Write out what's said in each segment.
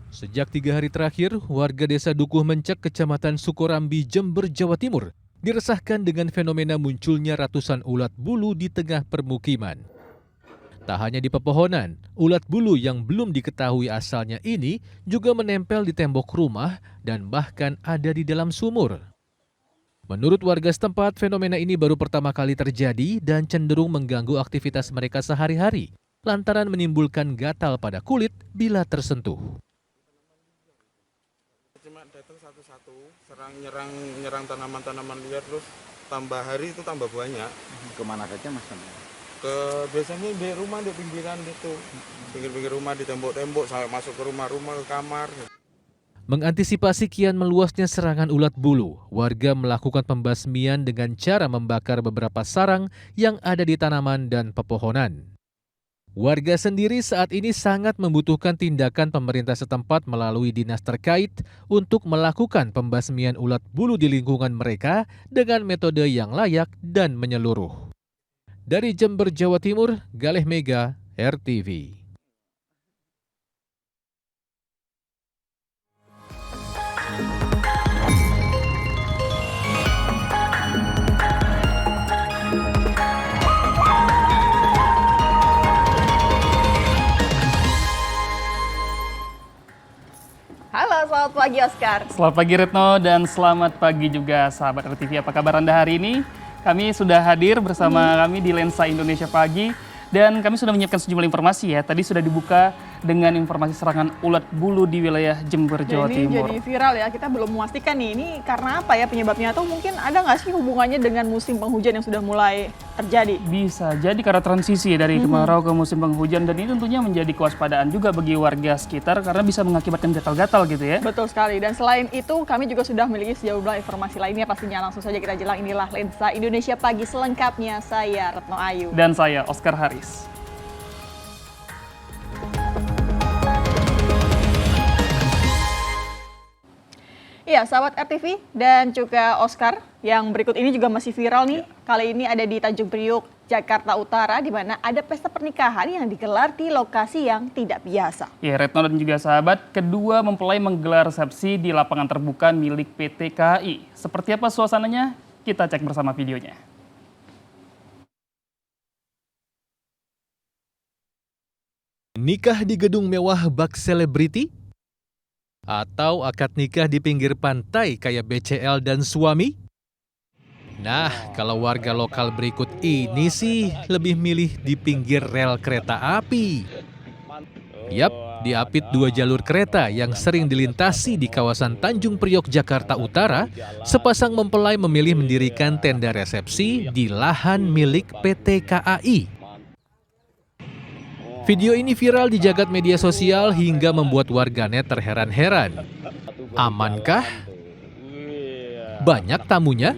Sejak 3 hari terakhir, warga desa Dukuh Mencek, Kecamatan Sukorambi, Jember, Jawa Timur, diresahkan dengan fenomena munculnya ratusan ulat bulu di tengah permukiman. Tak hanya di pepohonan, ulat bulu yang belum diketahui asalnya ini juga menempel di tembok rumah dan bahkan ada di dalam sumur. Menurut warga setempat, fenomena ini baru pertama kali terjadi dan cenderung mengganggu aktivitas mereka sehari-hari, lantaran menimbulkan gatal pada kulit bila tersentuh. Cuma datang satu-satu, nyerang tanaman-tanaman liar, terus tambah hari itu tambah banyak. Kemana saja mas? Biasanya di rumah, di pinggiran itu, pinggir-pinggir rumah, di tembok-tembok, sampai masuk ke rumah-rumah, ke kamar. Mengantisipasi kian meluasnya serangan ulat bulu, warga melakukan pembasmian dengan cara membakar beberapa sarang yang ada di tanaman dan pepohonan. Warga sendiri saat ini sangat membutuhkan tindakan pemerintah setempat melalui dinas terkait untuk melakukan pembasmian ulat bulu di lingkungan mereka dengan metode yang layak dan menyeluruh. Dari Jember, Jawa Timur, Galih Mega, RTV. Halo, selamat pagi Oscar. Selamat pagi Retno dan selamat pagi juga sahabat RTV. Apa kabar Anda hari ini? Kami sudah hadir bersama kami di Lensa Indonesia Pagi dan kami sudah menyiapkan sejumlah informasi ya. Tadi sudah dibuka dengan informasi serangan ulat bulu di wilayah Jember, Jawa Timur. Jadi viral ya, kita belum memastikan nih ini karena apa ya penyebabnya, atau mungkin ada nggak sih hubungannya dengan musim penghujan yang sudah mulai terjadi? Bisa jadi karena transisi dari kemarau ke musim penghujan dan ini tentunya menjadi kewaspadaan juga bagi warga sekitar karena bisa mengakibatkan gatal-gatal gitu ya. Betul sekali, dan selain itu kami juga sudah memiliki sejumlah informasi lainnya pastinya. Langsung saja kita jelang, inilah Lensa Indonesia Pagi selengkapnya. Saya Retno Ayu. Dan saya Oscar Haris. Iya, sahabat RTV dan juga Oscar, yang berikut ini juga masih viral nih. Kali ini ada di Tanjung Priok, Jakarta Utara, di mana ada pesta pernikahan yang digelar di lokasi yang tidak biasa. Ya, Retno dan juga sahabat, kedua mempelai menggelar resepsi di lapangan terbuka milik PT KAI. Seperti apa suasananya? Kita cek bersama videonya. Nikah di gedung mewah bak selebriti? Atau akad nikah di pinggir pantai kayak BCL dan suami? Nah, kalau warga lokal berikut ini sih lebih milih di pinggir rel kereta api. Yap, diapit 2 jalur kereta yang sering dilintasi di kawasan Tanjung Priok, Jakarta Utara, sepasang mempelai memilih mendirikan tenda resepsi di lahan milik PT KAI. Video ini viral di jagat media sosial hingga membuat warganet terheran-heran. Amankah? Banyak tamunya?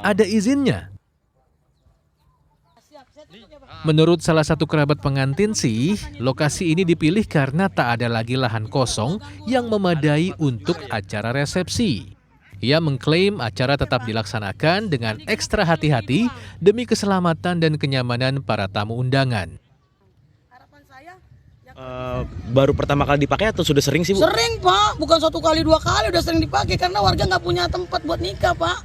Ada izinnya? Menurut salah satu kerabat pengantin sih, lokasi ini dipilih karena tak ada lagi lahan kosong yang memadai untuk acara resepsi. Ia mengklaim acara tetap dilaksanakan dengan ekstra hati-hati demi keselamatan dan kenyamanan para tamu undangan. Baru pertama kali dipakai atau sudah sering sih Bu? Sering Pak, bukan 1 kali 2 kali udah sering dipakai karena warga nggak punya tempat buat nikah Pak.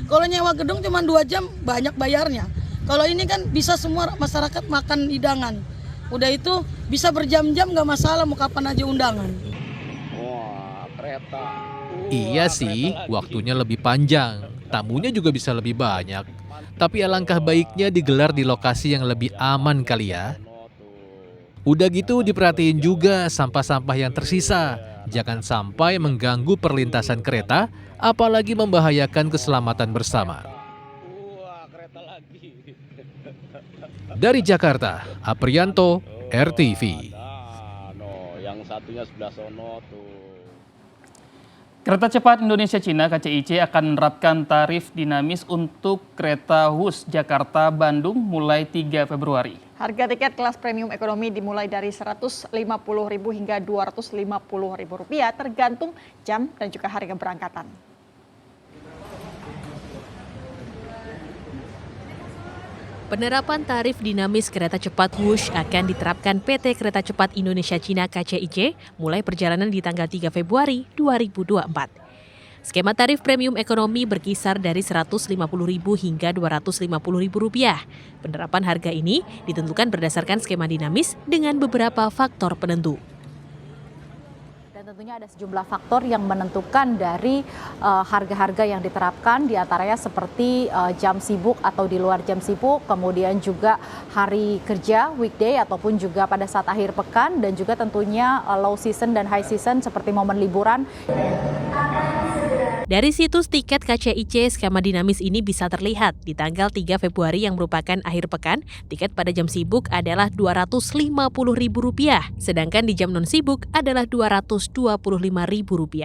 Kalau nyewa gedung cuma 2 jam banyak bayarnya. Kalau ini kan bisa semua masyarakat makan hidangan. Udah itu bisa berjam-jam nggak masalah, mau kapan aja undangan. Wah, kereta. Iya sih, waktunya lebih panjang, tamunya juga bisa lebih banyak. Tapi alangkah baiknya digelar di lokasi yang lebih aman kali ya. Udah gitu diperhatiin juga sampah-sampah yang tersisa. Jangan sampai mengganggu perlintasan kereta, apalagi membahayakan keselamatan bersama. Dari Jakarta, Aprianto, RTV. Yang satunya sebelah sono tuh. Kereta Cepat Indonesia Cina (KCIC) akan menerapkan tarif dinamis untuk kereta Wus Jakarta-Bandung mulai 3 Februari. Harga tiket kelas premium ekonomi dimulai dari Rp150.000 hingga Rp250.000 tergantung jam dan juga hari keberangkatan. Penerapan tarif dinamis kereta cepat Wush akan diterapkan PT Kereta Cepat Indonesia Cina KCIC mulai perjalanan di tanggal 3 Februari 2024. Skema tarif premium ekonomi berkisar dari Rp150.000 hingga Rp250.000. Penerapan harga ini ditentukan berdasarkan skema dinamis dengan beberapa faktor penentu. Tentunya ada sejumlah faktor yang menentukan dari harga-harga yang diterapkan, diantaranya seperti jam sibuk atau di luar jam sibuk, kemudian juga hari kerja, weekday, ataupun juga pada saat akhir pekan, dan juga tentunya low season dan high season seperti momen liburan. Dari situs tiket KCIC, skema dinamis ini bisa terlihat di tanggal 3 Februari yang merupakan akhir pekan, tiket pada jam sibuk adalah Rp250.000, sedangkan di jam non sibuk adalah Rp225.000.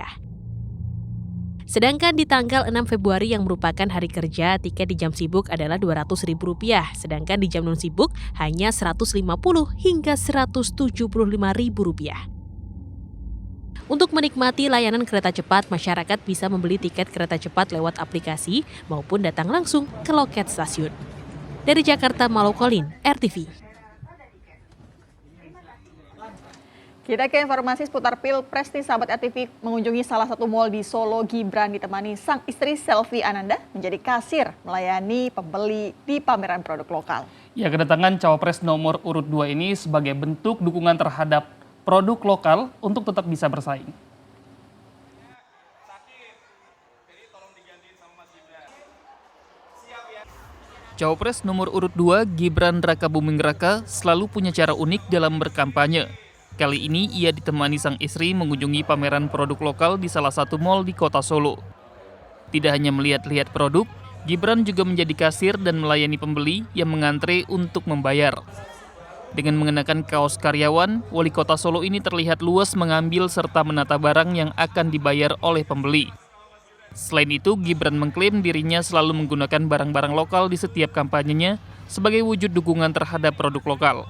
Sedangkan di tanggal 6 Februari yang merupakan hari kerja, tiket di jam sibuk adalah Rp200.000, sedangkan di jam non sibuk hanya Rp150 hingga Rp175.000. Untuk menikmati layanan kereta cepat, masyarakat bisa membeli tiket kereta cepat lewat aplikasi maupun datang langsung ke loket stasiun. Dari Jakarta, Malokolin, RTV. Kita ke informasi seputar Pilpres nih, sahabat RTV mengunjungi salah satu mal di Solo. Gibran ditemani sang istri Selvi Ananda menjadi kasir melayani pembeli di pameran produk lokal. Ya, kedatangan cawapres nomor urut 2 ini sebagai bentuk dukungan terhadap produk lokal untuk tetap bisa bersaing. Cawapres nomor urut 2 Gibran Rakabuming Raka selalu punya cara unik dalam berkampanye. Kali ini ia ditemani sang istri mengunjungi pameran produk lokal di salah satu mal di kota Solo. Tidak hanya melihat-lihat produk, Gibran juga menjadi kasir dan melayani pembeli yang mengantre untuk membayar. Dengan mengenakan kaos karyawan, wali kota Solo ini terlihat luas mengambil serta menata barang yang akan dibayar oleh pembeli. Selain itu, Gibran mengklaim dirinya selalu menggunakan barang-barang lokal di setiap kampanyenya sebagai wujud dukungan terhadap produk lokal.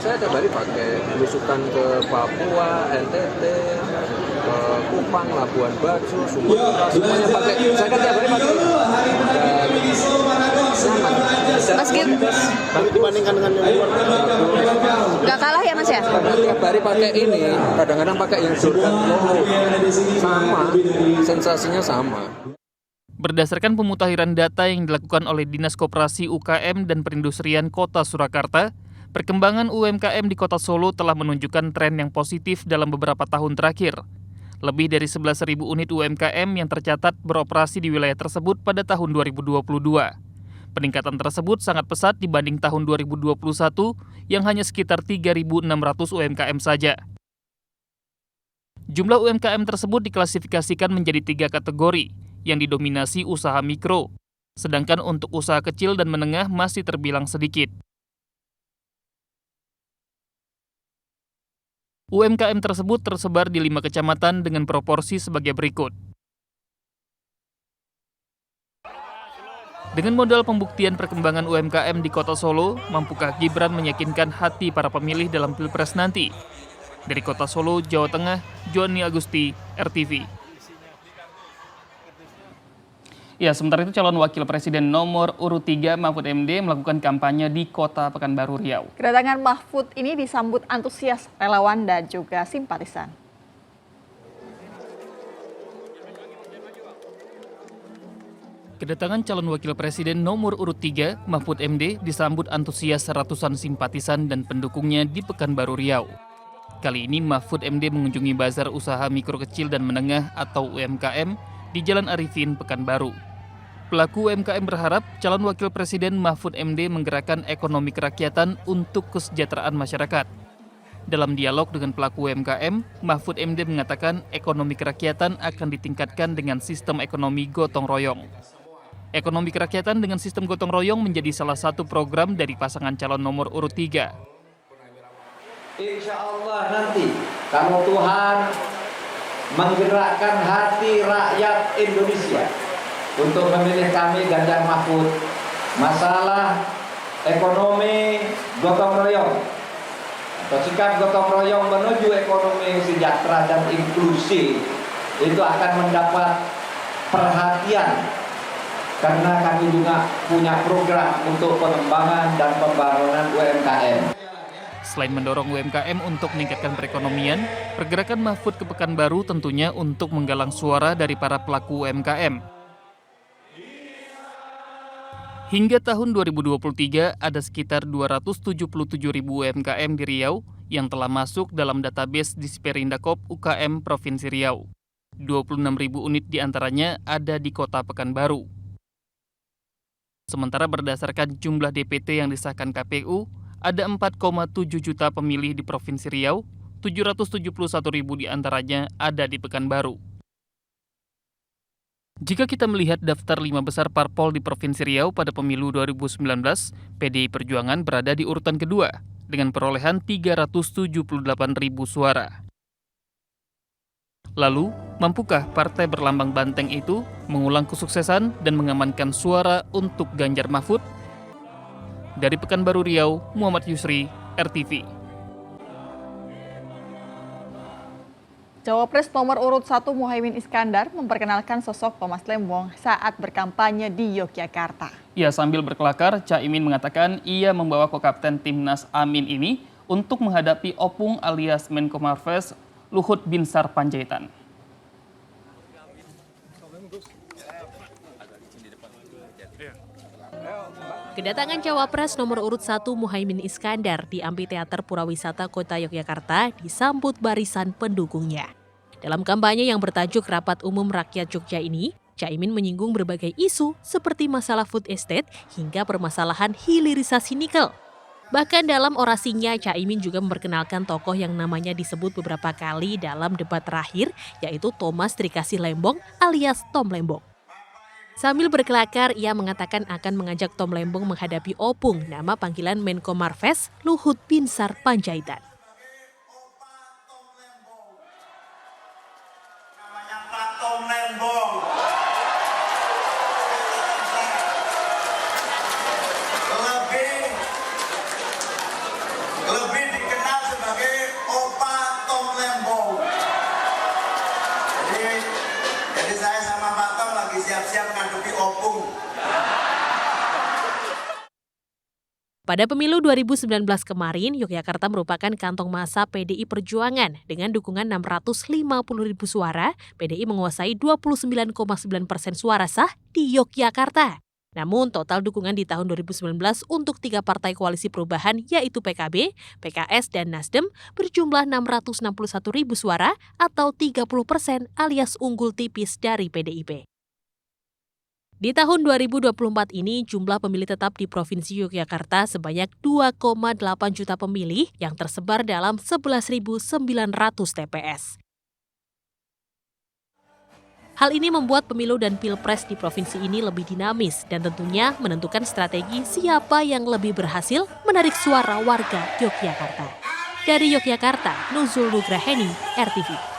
Saya tiap hari pakai belusukan ke Papua, NTT, Kupang, Labuan Bajo, Sumatera, semuanya pakai. Saya kan tiap hari pakai. Mas Gib, dibandingkan dengan yang luar. nggak kalah ya Mas ya? Tiap hari pakai ini, kadang-kadang pakai yang Jordan Polo. Sama, sensasinya sama. Berdasarkan pemutakhiran data yang dilakukan oleh Dinas Koperasi UKM dan Perindustrian Kota Surakarta, perkembangan UMKM di Kota Solo telah menunjukkan tren yang positif dalam beberapa tahun terakhir. Lebih dari 11.000 unit UMKM yang tercatat beroperasi di wilayah tersebut pada tahun 2022. Peningkatan tersebut sangat pesat dibanding tahun 2021 yang hanya sekitar 3.600 UMKM saja. Jumlah UMKM tersebut diklasifikasikan menjadi 3 kategori yang didominasi usaha mikro, sedangkan untuk usaha kecil dan menengah masih terbilang sedikit. UMKM tersebut tersebar di 5 kecamatan dengan proporsi sebagai berikut. Dengan modal pembuktian perkembangan UMKM di Kota Solo, mampukah Gibran meyakinkan hati para pemilih dalam Pilpres nanti? Dari Kota Solo, Jawa Tengah, Joni Agusti, RTV. Ya, sementara itu calon wakil presiden nomor urut 3 Mahfud MD melakukan kampanye di Kota Pekanbaru Riau. Kedatangan Mahfud ini disambut antusias relawan dan juga simpatisan. Kedatangan calon wakil presiden nomor urut 3 Mahfud MD disambut antusias ratusan simpatisan dan pendukungnya di Pekanbaru Riau. Kali ini Mahfud MD mengunjungi bazar usaha mikro kecil dan menengah atau UMKM di Jalan Arifin, Pekanbaru. Pelaku UMKM berharap calon wakil presiden Mahfud MD menggerakkan ekonomi kerakyatan untuk kesejahteraan masyarakat. Dalam dialog dengan pelaku UMKM, Mahfud MD mengatakan ekonomi kerakyatan akan ditingkatkan dengan sistem ekonomi gotong royong. Ekonomi kerakyatan dengan sistem gotong royong menjadi salah satu program dari pasangan calon nomor urut 3. Insya Allah nanti kalau Tuhan menggerakkan hati rakyat Indonesia untuk memilih kami Ganjar Mahfud, masalah ekonomi gotong royong atau sikap gotong royong menuju ekonomi sejahtera dan inklusif itu akan mendapat perhatian karena kami juga punya program untuk pengembangan dan pembangunan UMKM. Selain mendorong UMKM untuk meningkatkan perekonomian, pergerakan Mahfud ke Pekanbaru tentunya untuk menggalang suara dari para pelaku UMKM. Hingga tahun 2023, ada sekitar 277.000 UMKM di Riau yang telah masuk dalam database Disperindakop UKM Provinsi Riau. 26.000 unit diantaranya ada di Kota Pekanbaru. Sementara berdasarkan jumlah DPT yang disahkan KPU, ada 4,7 juta pemilih di Provinsi Riau, 771.000 diantaranya ada di Pekanbaru. Jika kita melihat daftar 5 besar parpol di Provinsi Riau pada pemilu 2019, PDI Perjuangan berada di urutan kedua dengan perolehan 378.000 suara. Lalu, mampukah partai berlambang banteng itu mengulang kesuksesan dan mengamankan suara untuk Ganjar Mahfud? Dari Pekanbaru Riau, Muhammad Yusri, RTV. Cawapres nomor urut 1 Muhaimin Iskandar memperkenalkan sosok Thomas Lembong saat berkampanye di Yogyakarta. Ya, sambil berkelakar, Caimin mengatakan ia membawa kokapten timnas Amin ini untuk menghadapi Opung alias Menko Marves Luhut Binsar Panjaitan. Kedatangan Cawapres nomor urut 1 Muhaimin Iskandar di Amphitheater Purawisata Kota Yogyakarta disambut barisan pendukungnya. Dalam kampanye yang bertajuk Rapat Umum Rakyat Jogja ini, Caimin menyinggung berbagai isu seperti masalah food estate hingga permasalahan hilirisasi nikel. Bahkan dalam orasinya, Caimin juga memperkenalkan tokoh yang namanya disebut beberapa kali dalam debat terakhir, yaitu Thomas Trikasih Lembong alias Tom Lembong. Sambil berkelakar, ia mengatakan akan mengajak Tom Lembong menghadapi Opung, nama panggilan Menko Marves Luhut Binsar Panjaitan. Namanya Pak Tom Lembong. Lebih dikenal sebagai Opa Tom Lembong. Jadi saya sama Pak Tom lagi siap-siap ngadepi Opung. Pada pemilu 2019 kemarin, Yogyakarta merupakan kantong massa PDI Perjuangan. Dengan dukungan 650.000 suara, PDI menguasai 29,9% suara sah di Yogyakarta. Namun total dukungan di tahun 2019 untuk 3 partai koalisi perubahan yaitu PKB, PKS, dan Nasdem berjumlah 661.000 suara atau 30% alias unggul tipis dari PDIP. Di tahun 2024 ini, jumlah pemilih tetap di Provinsi Yogyakarta sebanyak 2,8 juta pemilih yang tersebar dalam 11.900 TPS. Hal ini membuat pemilu dan pilpres di provinsi ini lebih dinamis dan tentunya menentukan strategi siapa yang lebih berhasil menarik suara warga Yogyakarta. Dari Yogyakarta, Nuzul Nugraheni, RTV.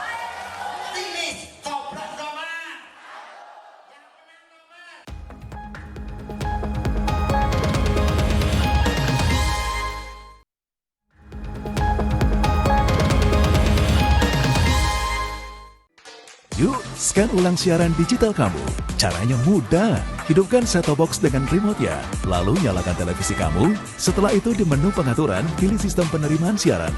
Yuk, scan ulang siaran digital kamu. Caranya mudah. Hidupkan set-top box dengan remote-nya. Lalu nyalakan televisi kamu. Setelah itu di menu pengaturan, pilih sistem penerimaan siaran.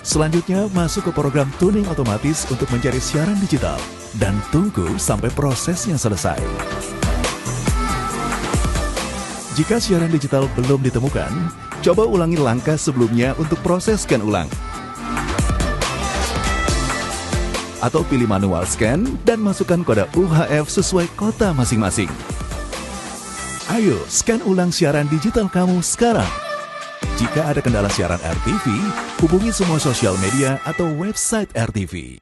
Selanjutnya, masuk ke program tuning otomatis untuk mencari siaran digital. Dan tunggu sampai prosesnya selesai. Jika siaran digital belum ditemukan, coba ulangi langkah sebelumnya untuk proses scan ulang. Atau pilih manual scan dan masukkan kode UHF sesuai kota masing-masing. Ayo, scan ulang siaran digital kamu sekarang. Jika ada kendala siaran RTV, hubungi semua sosial media atau website RTV.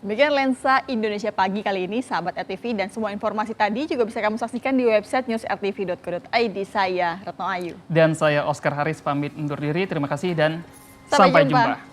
Demikian Lensa Indonesia Pagi kali ini, sahabat RTV, dan semua informasi tadi juga bisa kamu saksikan di website newsrtv.co.id. Saya Retno Ayu. Dan saya Oscar Haris pamit undur diri. Terima kasih dan sampai jumpa.